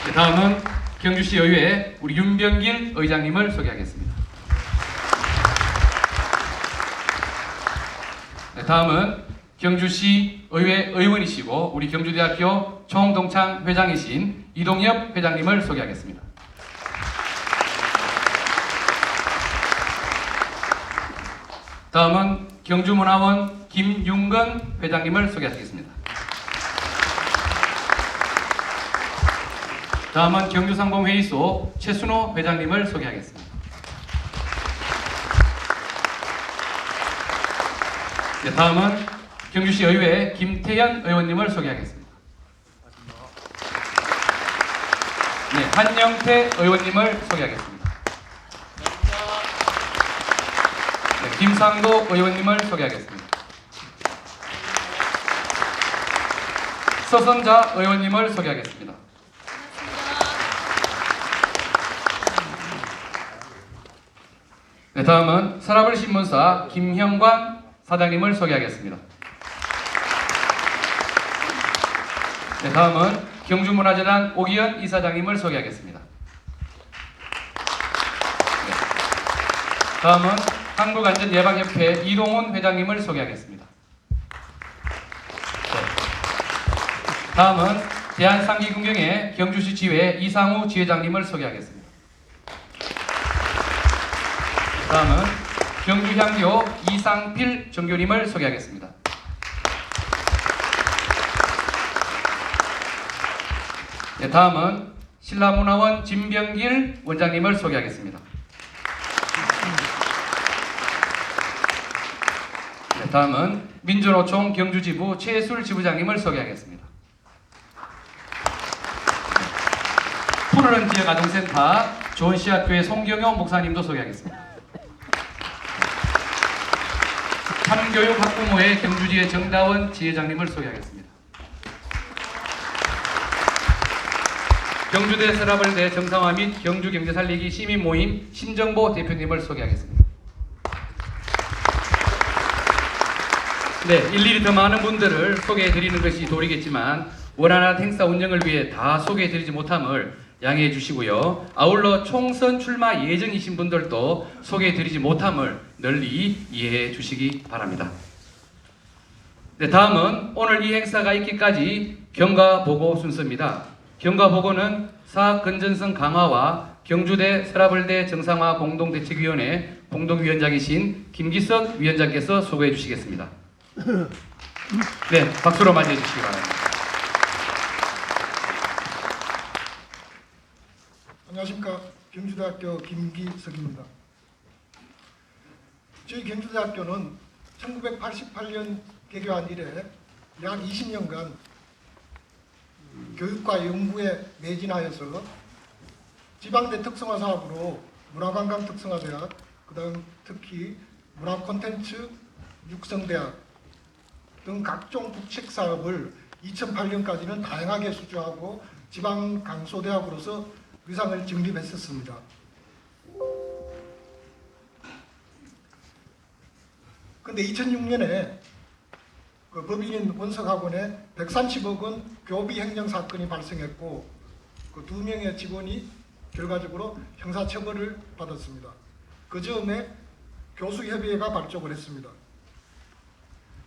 네, 다음은 경주시 의회 우리 윤병길 의장님을 소개하겠습니다. 네, 다음은 경주시 의회 의원이시고 우리 경주대학교 총동창 회장이신 이동엽 회장님을 소개하겠습니다. 다음은 경주문화원 김윤건 회장님을 소개하겠습니다. 다음은 경주상공회의소 최순호 회장님을 소개하겠습니다. 네, 다음은 경주시 의회 김태현 의원님을 소개하겠습니다. 네, 한영태 의원님을 소개하겠습니다. 네, 김상도 의원님을 소개하겠습니다. 서선자 의원님을 소개하겠습니다. 네, 다음은 서라블 신문사 김형관 사장님을 소개하겠습니다. 네, 다음은 경주문화재단 오기현 이사장님을 소개하겠습니다. 네, 다음은 한국안전예방협회 이동훈 회장님을 소개하겠습니다. 네, 다음은 대한상기군경회 경주시 지회 이상우 지회장님을 소개하겠습니다. 다음은 경주향교 이상필 정교님을 소개하겠습니다. 네, 다음은 신라문화원 진병길 원장님을 소개하겠습니다. 네, 다음은 민주노총 경주지부 최술 지부장님을 소개하겠습니다. 푸르른 지역아동센터 조원시학교의 송경효 목사님도 소개하겠습니다. 참교육 학부모의 경주지회 정다원 지회장님을 소개하겠습니다. 경주대 서라벌대 정상화 및 경주경제살리기 시민모임 신정보 대표님을 소개하겠습니다. 네, 일일이 더 많은 분들을 소개해드리는 것이 도리겠지만 원활한 행사 운영을 위해 다 소개해드리지 못함을 양해해 주시고요. 아울러 총선 출마 예정이신 분들도 소개해드리지 못함을 널리 이해해 주시기 바랍니다. 네, 다음은 오늘 이 행사가 있기까지 경과보고 순서입니다. 경과보고는 사업 건전성 강화와 경주대 서라벌대 정상화 공동대책위원회 공동위원장이신 김기석 위원장께서 소개해 주시겠습니다. 네, 박수로 맞이해 주시기 바랍니다. 안녕하십니까. 경주대학교 김기석입니다. 저희 경주대학교는 1988년 개교한 이래 약 20년간 교육과 연구에 매진하여서 지방대 특성화 사업으로 문화관광 특성화대학, 그 다음 특히 문화콘텐츠 육성대학 등 각종 국책 사업을 2008년까지는 다양하게 수주하고 지방 강소대학으로서 위상을 정립했었습니다. 그런데 2006년에 그 법인인 원석학원에 130억 원 교비 횡령 사건이 발생했고 그 2명의 직원이 결과적으로 형사처벌을 받았습니다. 그 즈음에 교수협의회가 발족을 했습니다.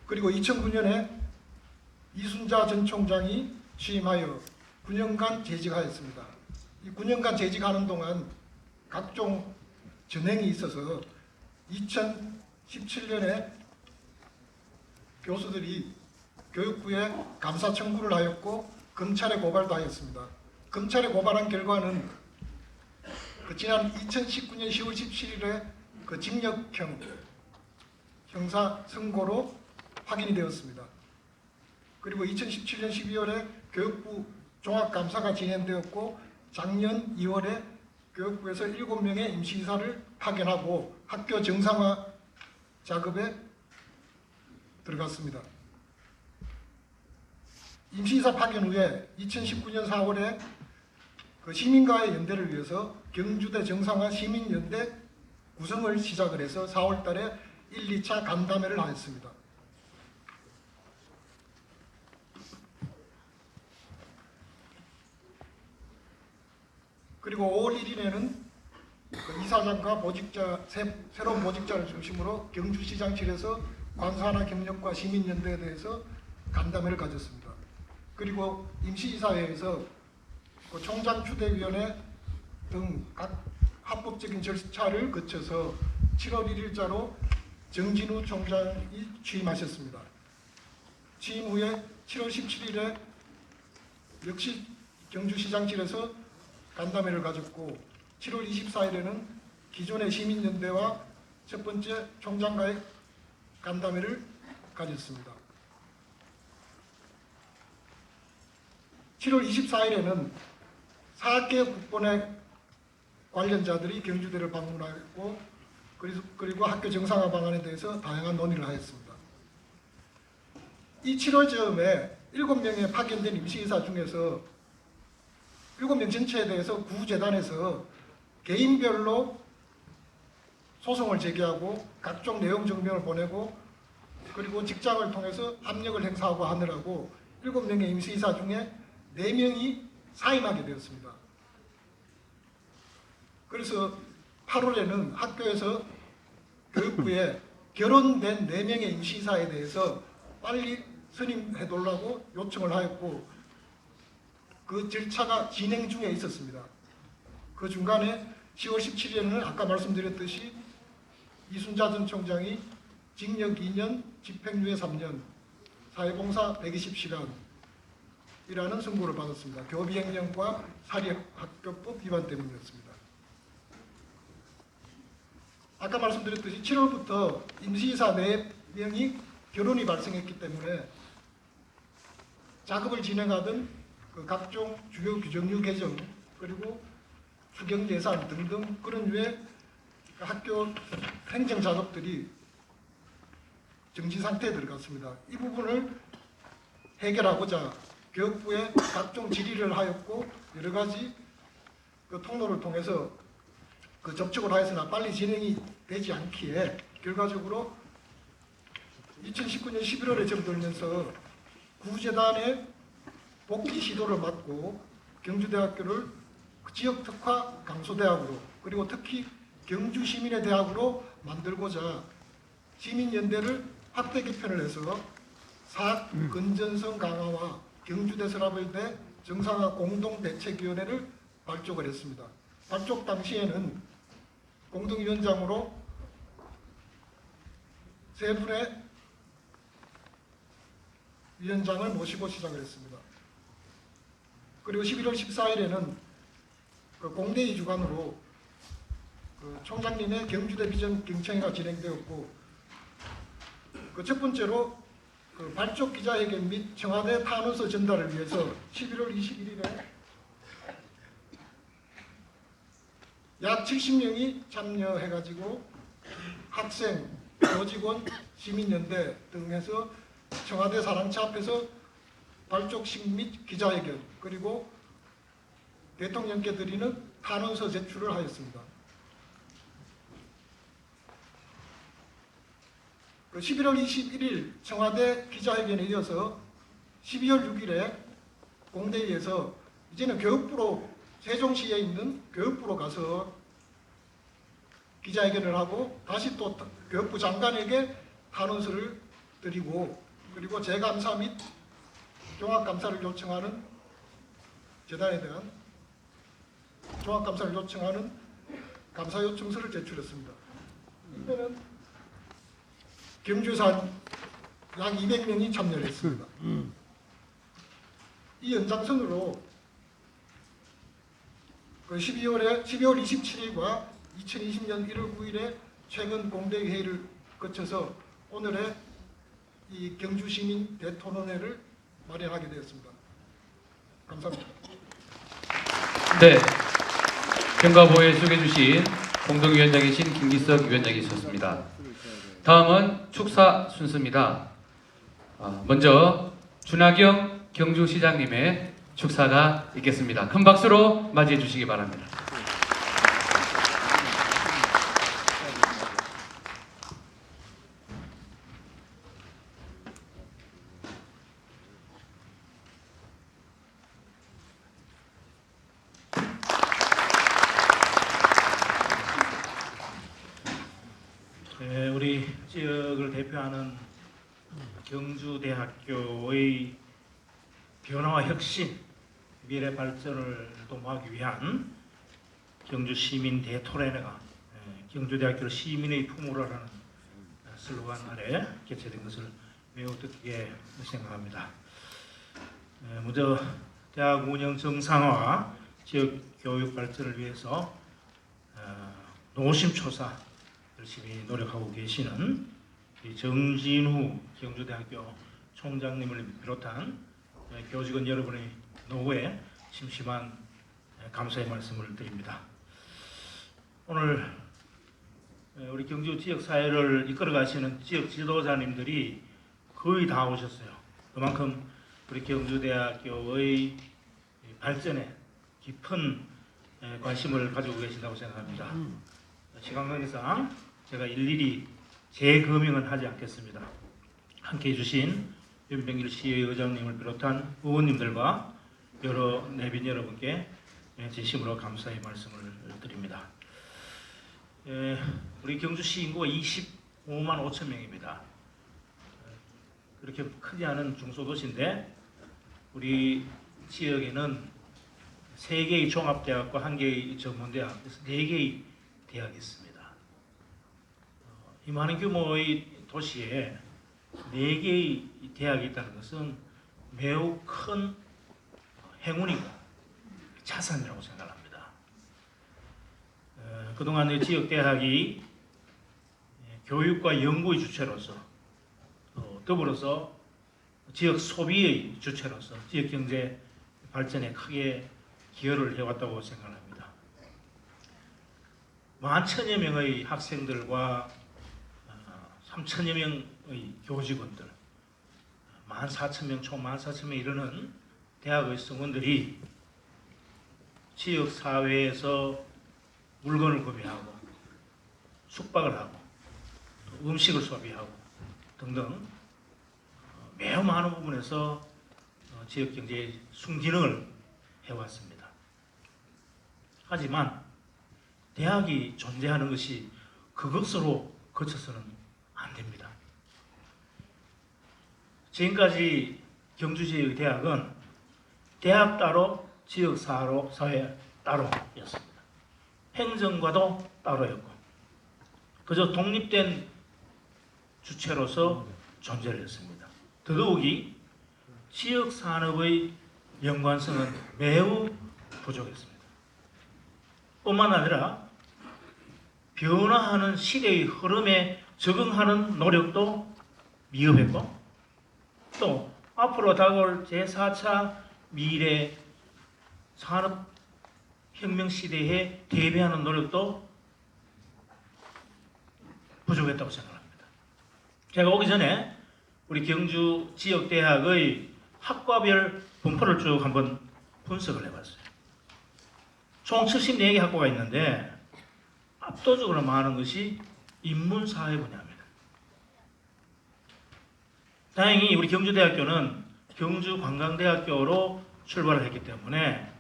그리고 2009년에 이순자 전 총장이 취임하여 9년간 재직하였습니다. 이 9년간 재직하는 동안 각종 전횡이 있어서 2017년에 교수들이 교육부에 감사 청구를 하였고 검찰에 고발도 하였습니다. 검찰에 고발한 결과는 그 지난 2019년 10월 17일에 그 징역형 형사 선고로 확인이 되었습니다. 그리고 2017년 12월에 교육부 종합감사가 진행되었고 작년 2월에 교육부에서 7명의 임시이사를 파견하고 학교 정상화 작업에 들어갔습니다. 임시이사 파견 후에 2019년 4월에 그 시민과의 연대를 위해서 경주대 정상화 시민연대 구성을 시작을 해서 4월 달에 1, 2차 간담회를 하였습니다. 그리고 5월 1일에는 그 이사장과 새로운 보직자를 중심으로 경주시장실에서 관사나 경력과 시민연대에 대해서 간담회를 가졌습니다. 그리고 임시이사회에서 그 총장 추대위원회 등 각 합법적인 절차를 거쳐서 7월 1일자로 정진우 총장이 취임하셨습니다. 취임 후에 7월 17일에 역시 경주시장실에서 간담회를 가졌고 7월 24일에는 기존의 시민연대와 첫 번째 총장과의 간담회를 가졌습니다. 7월 24일에는 4개 국본의 관련자들이 경주대를 방문하고 그리고 학교 정상화 방안에 대해서 다양한 논의를 하였습니다. 이 7월 즈음에 7명의 파견된 임시이사 중에서 7명 전체에 대해서 구재단에서 개인별로 소송을 제기하고 각종 내용 증명을 보내고 그리고 직장을 통해서 압력을 행사하고 하느라고 7명의 임시이사 중에 4명이 사임하게 되었습니다. 그래서 8월에는 학교에서 교육부에 결혼된 4명의 임시이사에 대해서 빨리 선임해달라고 요청을 하였고 그 절차가 진행 중에 있었습니다. 그 중간에 10월 17일에는 아까 말씀드렸듯이 이순자 전 총장이 징역 2년, 집행유예 3년, 사회봉사 120시간이라는 선고를 받았습니다. 교비행령과 사립학교법 위반 때문이었습니다. 아까 말씀드렸듯이 7월부터 임시이사 4명이 결혼이 발생했기 때문에 작업을 진행하던 그 각종 주요 규정류 개정 그리고 추경 예산 등등 그런 류의 학교 행정 작업들이 정지 상태에 들어갔습니다. 이 부분을 해결하고자 교육부에 각종 질의를 하였고 여러 가지 그 통로를 통해서 그 접촉을 하였으나 빨리 진행이 되지 않기에 결과적으로 2019년 11월에 접어들면서 구재단의 복귀 시도를 막고 경주대학교를 지역 특화 강소대학으로 그리고 특히 경주시민의 대학으로 만들고자 시민연대를 확대 개편을 해서 사학 건전성 강화와 경주대 서라벌대 정상화 공동대책위원회를 발족을 했습니다. 발족 당시에는 공동위원장으로 3분의 위원장을 모시고 시작을 했습니다. 그리고 11월 14일에는 그 공대위 주관으로 그 총장님의 경주대 비전 경청회가 진행되었고 그 첫 번째로 그 발족 기자회견 및 청와대 탄원서 전달을 위해서 11월 21일에 약 70명이 참여해가지고 학생, 교직원, 시민연대 등 해서 청와대 사랑차 앞에서 발족식 및 기자회견 그리고 대통령께 드리는 탄원서 제출을 하였습니다. 11월 21일 청와대 기자회견에 이어서 12월 6일에 공대위에서 이제는 교육부로 세종시에 있는 교육부로 가서 기자회견을 하고 다시 또 교육부 장관에게 탄원서를 드리고 그리고 재감사 및 종합감사를 요청하는 재단에 대한 종합감사를 요청하는 감사 요청서를 제출했습니다. 이때는 경주에서 약 200명이 참여를 했습니다. 이 연장선으로 그 12월 27일과 2020년 1월 9일에 최근 공대회 회의를 거쳐서 오늘의 이 경주시민 대토론회를 마련하게 되었습니다. 감사합니다. 네, 경과보에 소개해 주신 공동위원장이신 김기석 위원장이셨습니다. 다음은 축사 순서입니다. 먼저 준하경 경주시장님의 축사가 있겠습니다. 큰 박수로 맞이해 주시기 바랍니다. 지역을 대표하는 경주대학교의 변화와 혁신, 미래 발전을 도모하기 위한 경주 시민 대토론회가 경주대학교를 시민의 품으로 라는 슬로건 아래 개최된 것을 매우 뜻깊게 생각합니다. 먼저 대학 운영 정상화, 지역 교육 발전을 위해서 노심초사 열심히 노력하고 계시는 정진후 경주대학교 총장님을 비롯한 교직원 여러분의 노고에 심심한 감사의 말씀을 드립니다. 오늘 우리 경주 지역 사회를 이끌어 가시는 지역 지도자님들이 거의 다 오셨어요. 그만큼 우리 경주대학교의 발전에 깊은 관심을 가지고 계신다고 생각합니다. 시간 관계상 제가 일일이 재거명은 하지 않겠습니다. 함께해 주신 윤병길 시의장님을 비롯한 의원님들과 여러 내빈 여러분께 진심으로 감사의 말씀을 드립니다. 우리 경주시 인구가 25만 5천 명입니다. 그렇게 크지 않은 중소도시인데 우리 지역에는 3개의 종합대학과 1개의 전문대학, 그래서 4개의 대학이 있습니다. 이 많은 규모의 도시에 4개의 대학이 있다는 것은 매우 큰 행운이고 자산이라고 생각합니다. 그동안 지역대학이 교육과 연구의 주체로서 더불어서 지역 소비의 주체로서 지역 경제 발전에 크게 기여를 해왔다고 생각합니다. 10,000여 명의 학생들과 3,000여 명의 교직원들, 14,000명, 총 14,000명 이르는 대학의 성원들이 지역 사회에서 물건을 구매하고 숙박을 하고 음식을 소비하고 등등 매우 많은 부분에서 지역 경제의 순기능을 해왔습니다. 하지만 대학이 존재하는 것이 그것으로 그쳐서는 안 됩니다. 지금까지 경주지역 대학은 대학 따로 지역 사회 따로였습니다. 행정과도 따로였고 그저 독립된 주체로서 존재를 했습니다. 더더욱이 지역 산업의 연관성은 매우 부족했습니다. 뿐만 아니라 변화하는 시대의 흐름에 적응하는 노력도 미흡했고 또 앞으로 다가올 제4차 미래 산업혁명 시대에 대비하는 노력도 부족했다고 생각합니다. 제가 오기 전에 우리 경주 지역대학의 학과별 분포를 쭉 한번 분석을 해봤어요. 총 74개 학과가 있는데 압도적으로 많은 것이 인문사회 분야입니다. 다행히 우리 경주대학교는 경주관광대학교로 출발을 했기 때문에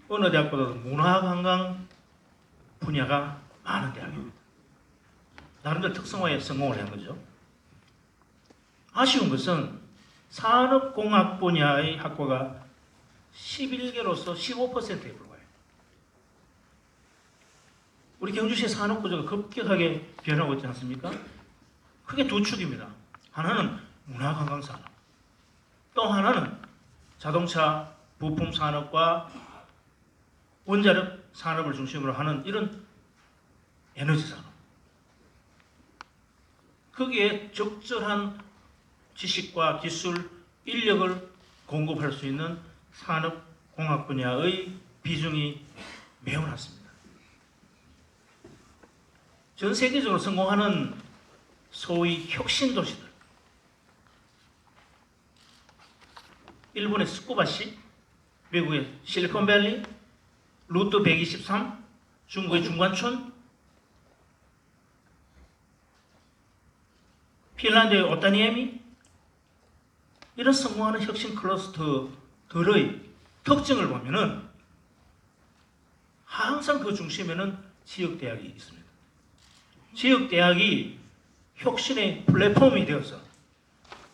어느 대학보다도 문화관광 분야가 많은 대학입니다. 나름대로 특성화에 성공을 한 거죠. 아쉬운 것은 산업공학 분야의 학과가 11개로서 15%에 불과해요. 우리 경주시의 산업구조가 급격하게 변하고 있지 않습니까? 크게 두 축입니다. 하나는 문화관광산업, 또 하나는 자동차 부품 산업과 원자력 산업을 중심으로 하는 이런 에너지 산업. 거기에 적절한 지식과 기술, 인력을 공급할 수 있는 산업공학 분야의 비중이 매우 낮습니다. 전 세계적으로 성공하는 소위 혁신 도시들, 일본의 스쿠바시, 미국의 실리콘밸리, 루트 123, 중국의 중관촌, 핀란드의 오타니에미, 이런 성공하는 혁신 클러스터들의 특징을 보면은 항상 그 중심에는 지역대학이 있습니다. 지역대학이 혁신의 플랫폼이 되어서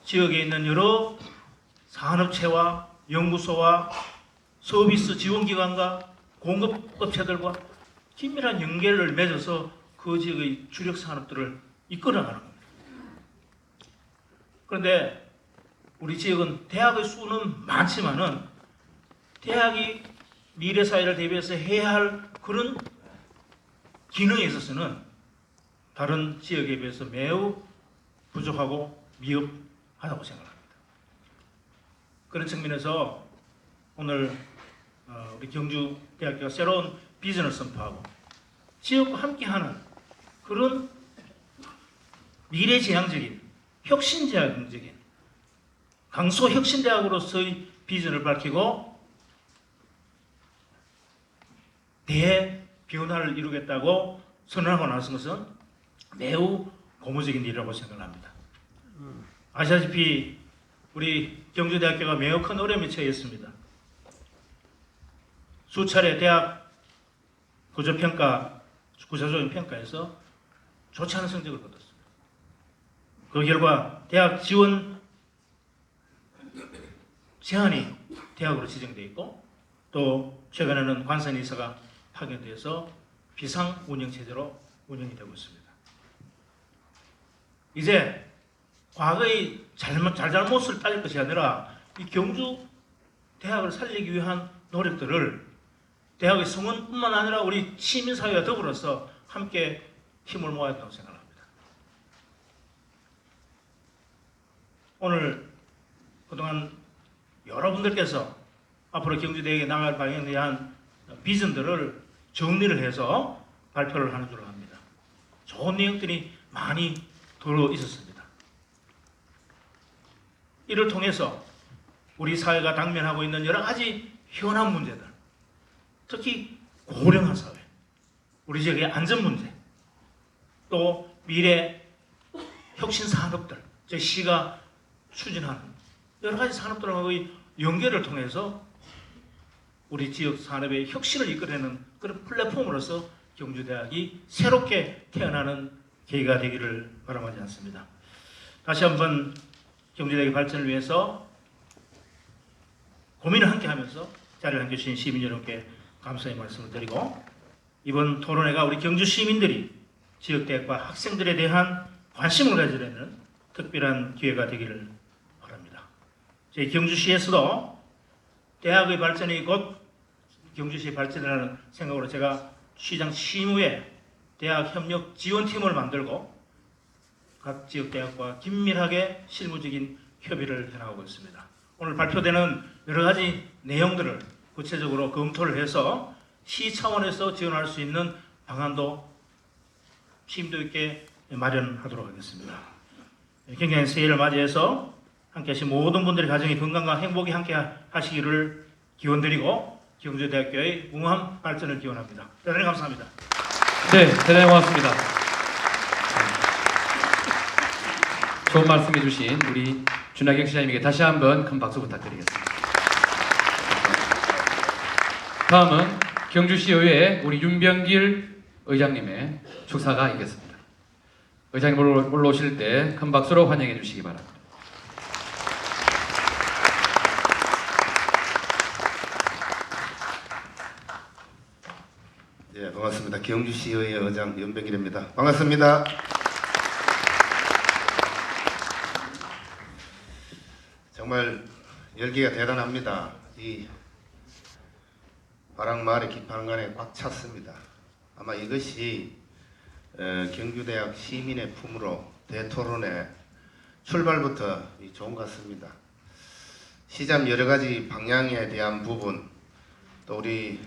지역에 있는 여러 산업체와 연구소와 서비스 지원기관과 공급업체들과 긴밀한 연계를 맺어서 그 지역의 주력 산업들을 이끌어가는 겁니다. 그런데 우리 지역은 대학의 수는 많지만은 대학이 미래 사회를 대비해서 해야 할 그런 기능에 있어서는 다른 지역에 비해서 매우 부족하고 미흡하다고 생각합니다. 그런 측면에서 오늘 우리 경주대학교가 새로운 비전을 선포하고 지역과 함께하는 그런 미래지향적인 혁신지향적인 강소혁신대학으로서의 비전을 밝히고 대변화를 이루겠다고 선언하고 나선 것은 매우 고무적인 일이라고 생각합니다. 아시다시피 우리 경주대학교가 매우 큰 어려움에 처했습니다. 수차례 대학 구조조정 평가에서 좋지 않은 성적을 거뒀습니다. 그 결과 대학 지원 제한이 대학으로 지정되어 있고 또 최근에는 관선이사가 파견돼서 비상 운영체제로 운영이 되고 있습니다. 이제 과거의 잘잘못을 따질 것이 아니라 이 경주 대학을 살리기 위한 노력들을 대학의 성원뿐만 아니라 우리 시민사회와 더불어서 함께 힘을 모아야 한다고 생각합니다. 오늘 그동안 여러분들께서 앞으로 경주대학에 나갈 방향에 대한 비전들을 정리를 해서 발표를 하는 줄 압니다. 좋은 내용들이 많이 들어 있었습니다. 이를 통해서 우리 사회가 당면하고 있는 여러 가지 현안 문제들, 특히 고령화 사회, 우리 지역의 안전 문제, 또 미래 혁신 산업들, 저희 시가 추진하는 여러 가지 산업들과의 연계를 통해서 우리 지역 산업의 혁신을 이끌어내는 그런 플랫폼으로서 경주대학이 새롭게 태어나는 계기가 되기를 바람하지 않습니다. 다시 한번 경주대학의 발전을 위해서 고민을 함께 하면서 자리를 함께 주신 시민 여러분께 감사의 말씀을 드리고 이번 토론회가 우리 경주 시민들이 지역대학과 학생들에 대한 관심을 가지려는 특별한 기회가 되기를 바랍니다. 저희 경주시에서도 대학의 발전이 곧 경주시의 발전이라는 생각으로 제가 시장 취임후에 대학 협력 지원팀을 만들고 각 지역대학과 긴밀하게 실무적인 협의를 해나가고 있습니다. 오늘 발표되는 여러 가지 내용들을 구체적으로 검토를 해서 시 차원에서 지원할 수 있는 방안도 심도 있게 마련하도록 하겠습니다. 경기한 새해를 맞이해서 함께 하신 모든 분들의 가정의 건강과 행복이 함께 하시기를 기원드리고 경주대학교의 웅한 발전을 기원합니다. 대단히 감사합니다. 네, 대단히 고맙습니다. 좋은 말씀 해주신 우리 준하경 시장님에게 다시 한번 큰 박수 부탁드리겠습니다. 다음은 경주시의회 우리 윤병길 의장님의 축사가 있겠습니다. 의장님 올라오실 때 큰 박수로 환영해 주시기 바랍니다. 예, 반갑습니다. 경주시의회 의장 윤병길입니다. 반갑습니다. 정말 열기가 대단합니다. 이 바랑마을의 기판관에 꽉 찼습니다. 아마 이것이 경주대학 시민의 품으로 대토론의 출발부터 좋은 것 같습니다. 시장 여러 가지 방향에 대한 부분, 또 우리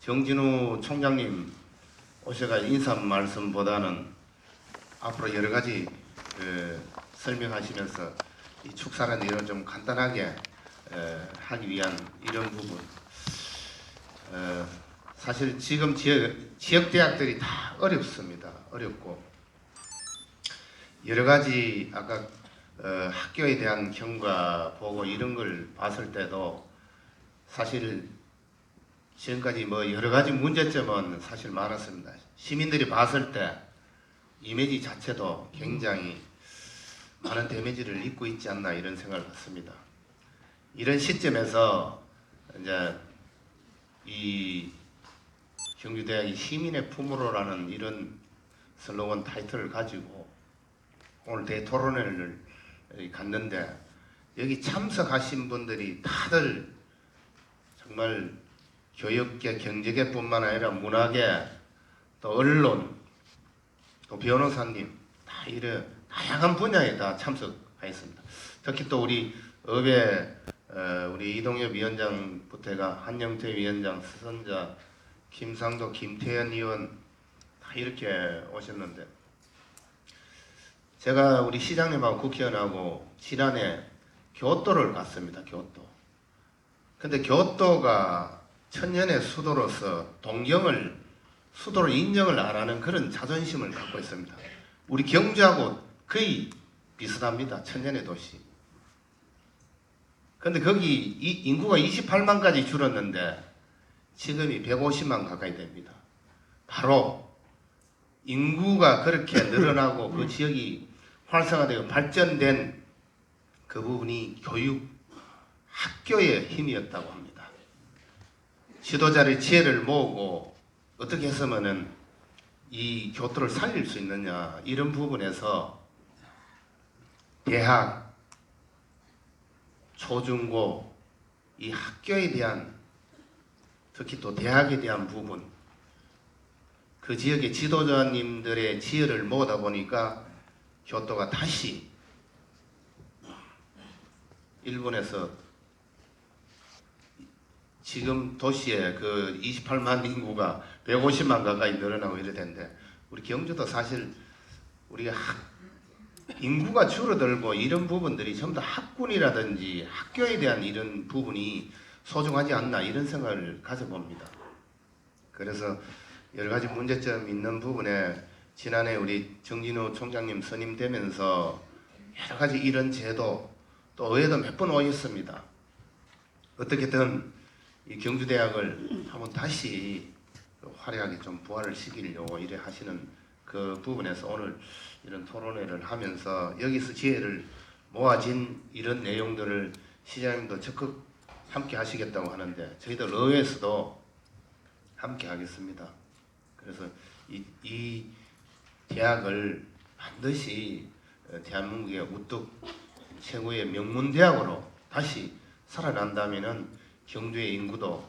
정진우 총장님 오셔가 인사 말씀보다는 앞으로 여러 가지 설명하시면서 이 축사라는 일을 좀 간단하게 하기 위한 이런 부분. 사실 지금 지역 대학들이 다 어렵습니다. 어렵고 여러 가지 아까 학교에 대한 경과 보고 이런 걸 봤을 때도 사실 지금까지 뭐 여러 가지 문제점은 사실 많았습니다. 시민들이 봤을 때 이미지 자체도 굉장히 많은 데미지를 입고 있지 않나 이런 생각을 갖습니다. 이런 시점에서 이제 이 경주대학이 시민의 품으로라는 이런 슬로건 타이틀을 가지고 오늘 대토론회를 갔는데 여기 참석하신 분들이 다들 정말 교육계, 경제계뿐만 아니라 문화계, 또 언론, 또 변호사님 다 이런 다양한 분야에 다 참석하였습니다. 특히 또 우리 업의 우리 이동엽 위원장부터 해가 한영태 위원장, 서선자, 김상도, 김태현 의원 다 이렇게 오셨는데 제가 우리 시장님하고 국회의원하고 지난해 교토를 갔습니다. 교토. 근데 교토가 천년의 수도로서 동경을 수도로 인정을 안 하는 그런 자존심을 갖고 있습니다. 우리 경주하고 거의 비슷합니다. 천년의 도시. 근데 거기 인구가 28만까지 줄었는데 지금이 150만 가까이 됩니다. 바로 인구가 그렇게 늘어나고 그 지역이 활성화되고 발전된 그 부분이 교육, 학교의 힘이었다고 합니다. 지도자의 지혜를 모으고 어떻게 해서면은 이 교토를 살릴 수 있느냐 이런 부분에서 대학, 초중고 이 학교에 대한 특히 또 대학에 대한 부분 그 지역의 지도자님들의 지혜를 모으다 보니까 교토가 다시 일본에서 지금 도시에 그 28만 인구가 150만 가까이 늘어나고 이래 되는데 우리 경주도 사실 우리가 인구가 줄어들고 이런 부분들이 전부 다 학군이라든지 학교에 대한 이런 부분이 소중하지 않나 이런 생각을 가져봅니다. 그래서 여러 가지 문제점 있는 부분에 지난해 우리 정진우 총장님 선임되면서 여러 가지 이런 제도 또 의회도 몇 번 오셨습니다. 어떻게든 이 경주대학을 한번 다시 화려하게 좀 부활을 시키려고 이래 하시는 그 부분에서 오늘 이런 토론회를 하면서 여기서 지혜를 모아진 이런 내용들을 시장님도 적극 함께 하시겠다고 하는데 저희들 의회에서도 함께 하겠습니다. 그래서 이 대학을 반드시 대한민국의 우뚝 최고의 명문대학으로 다시 살아난다면은 경주의 인구도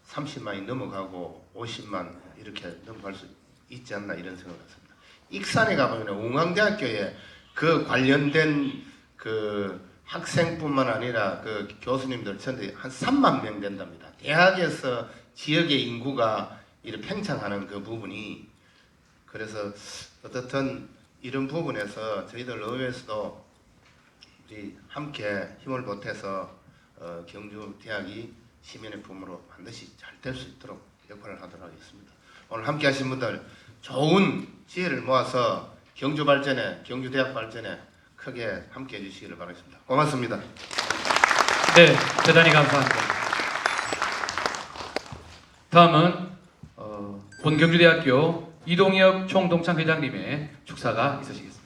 30만이 넘어가고 50만 이렇게 넘어갈 수 있지 않나 이런 생각을 했습니다. 익산에 가보면 웅왕대학교에 그 관련된 그 학생뿐만 아니라 그 교수님들 전체 한 3만 명 된답니다. 대학에서 지역의 인구가 이렇게 팽창하는 그 부분이 그래서 어떻든 이런 부분에서 저희들 의회에서도 우리 함께 힘을 보태서 경주 대학이 시민의 품으로 반드시 잘 될 수 있도록 역할을 하도록 하겠습니다. 오늘 함께 하신 분들 좋은 지혜를 모아서 경주 발전에 경주 대학 발전에 크게 함께 해주시기를 바라겠습니다. 고맙습니다. 네, 대단히 감사합니다. 다음은 본경주대학교 이동엽 총동창 회장님의 축사가 있으시겠습니다.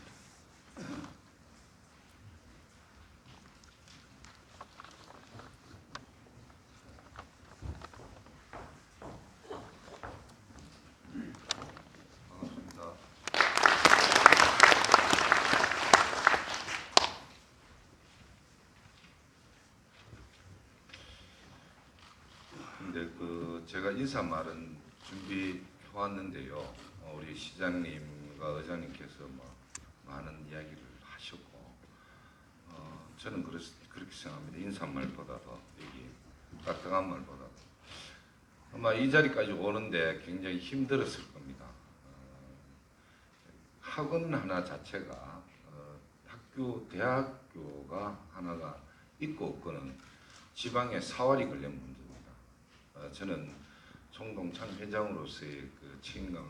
근데 제가 인사말은 준비해 왔는데요. 우리 시장님과 의장님께서 많은 이야기를 하셨고, 저는 그렇게 생각합니다. 인사말보다도 여기 따뜻한 말보다도 아마 이 자리까지 오는데 굉장히 힘들었을 겁니다. 학원 하나 자체가 대학교가 하나가 있고 없고는 지방에 사활이 걸린 문제입니다. 저는 총동창 회장으로서의 그 책임감을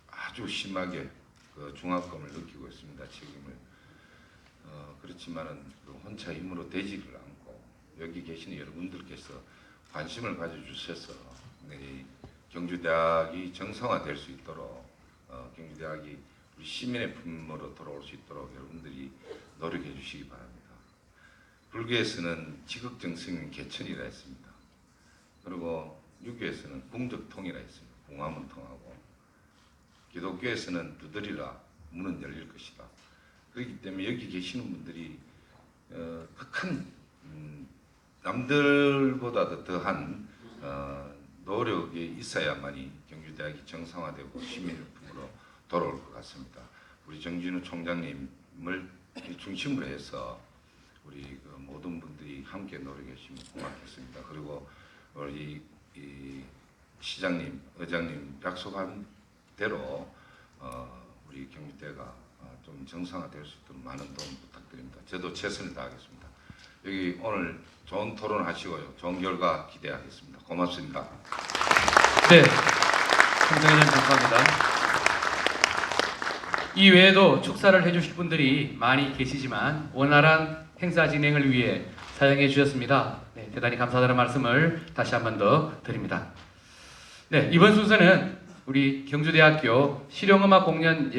아주 심하게 그 중압감을 느끼고 있습니다. 책임을. 그렇지만은 혼자 힘으로 되지를 않고 여기 계시는 여러분들께서 관심을 가져주셔서 이 경주대학이 정상화될 수 있도록 경주대학이 우리 시민의 품으로 돌아올 수 있도록 여러분들이 노력해 주시기 바랍니다. 불교에서는 지극정승인 개천이라 했습니다. 그리고 유교에서는 궁적통이라 했습니다. 궁하면 통하고, 기독교에서는 두드리라 문은 열릴 것이다. 그렇기 때문에 여기 계시는 분들이 극한 남들보다도 더한 노력이 있어야만이 경주대학이 정상화되고 시민의 품으로 돌아올 것 같습니다. 우리 정진우 총장님을 중심으로 해서 우리 그 모든 분들이 함께 노력해 주시면 고맙겠습니다. 그리고 우리 이 시장님, 의장님 약속한 대로 우리 경주대가 좀 정상화될 수 있도록 많은 도움 부탁드립니다. 저도 최선을 다하겠습니다. 여기 오늘 좋은 토론 하시고요. 좋은 결과 기대하겠습니다. 고맙습니다. 네, 총장님 감사합니다. 이 외에도 축사를 해주실 분들이 많이 계시지만 원활한 행사 진행을 위해 사용해 주셨습니다. 네, 대단히 감사하다는 말씀을 다시 한 번 더 드립니다. 네, 이번 순서는 우리 경주대학교 실용음악 공연